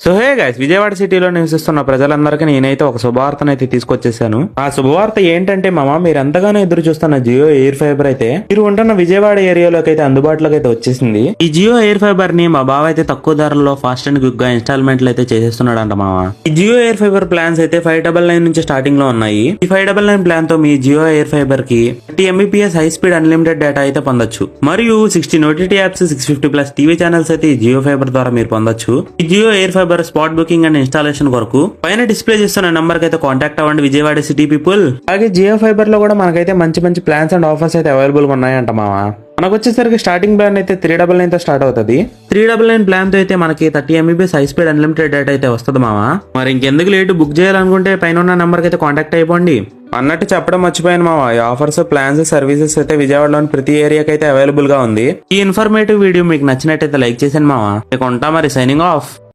So hey guys, Vijayawada సిటీలో నివసిస్తున్న ప్రజలందరికీ నేనైతే ఒక శుభవార్తనైతే తీసుకొచ్చేసాను. ఆ శుభవార్త ఏంటంటే మీరు ఎంతగానో ఎదురు చూస్తున్న జియో ఎయిర్ ఫైబర్ అయితే మీరు ఉంటున్న విజయవాడ ఏరియాలోకి అయితే అందుబాటులోకి అయితే వచ్చేసింది. ఈ జియో ఎయిర్ ఫైబర్ ని మా బావ అయితే తక్కువ ధరలో ఫాస్ట్ అండ్ క్విక్ గా ఇన్స్టాల్మెంట్లు అయితే చేసేస్తున్నాడంట మామ. ఈ జియో ఎయిర్ ఫైబర్ ప్లాన్స్ అయితే 599 నుంచి స్టార్టింగ్ లో ఉన్నాయి. ఈ 599 ప్లాన్ తో మీ జియో ఎయిర్ ఫైబర్ కి 30 MBPS high speed unlimited data అయితే పొందొచ్చు. మరియు 16 OTT యాప్స్, 650+ టీవీ ఛానల్స్ అయితే ఈ జియో ఫైబర్ ద్వారా మీరు పొందొచ్చు. ఈ Jio air fiber spot booking and installation కొరకు పైన డిస్ప్లే చేస్తున్న నంబర్ కి అయితే కాంటాక్ట్ అవ్వండి విజయవాడ సిటీ పీపుల్. అలాగే జియో ఫైబర్ లో కూడా మనకైతే మంచి మంచి ప్లాన్స్ అండ్ ఆఫర్స్ అయితే అవైలబుల్ గా ఉన్నాయంట మామ. మనకు వచ్చేసరికి స్టార్టింగ్ ప్లాన్ అయితే 399 తో స్టార్ట్ అవుతుంది. 399 ప్లాన్ తో అయితే మనకి 30 MBPS high speed unlimited data అయితే వస్తుంది మామ. మరి ఇంకెందుకు లేటు, బుక్ చేయాలనుకుంటే పైన ఉన్న నంబర్ కి అయితే కాంటాక్ట్ అయిపోండి. అన్నట్టు చెప్పడం మర్చిపోయాను మామ, ఈ ఆఫర్స్, ప్లాన్స్, సర్వీసెస్ అయితే విజయవాడలోని ప్రతి ఏరియాకి అయితే అవైలబుల్ గా ఉంది. ఈ ఇన్ఫర్మేటివ్ వీడియో మీకు నచ్చినట్టయితే లైక్ చేసాను మామ. ఇక ఉంటా మరి, సైనింగ్ ఆఫ్.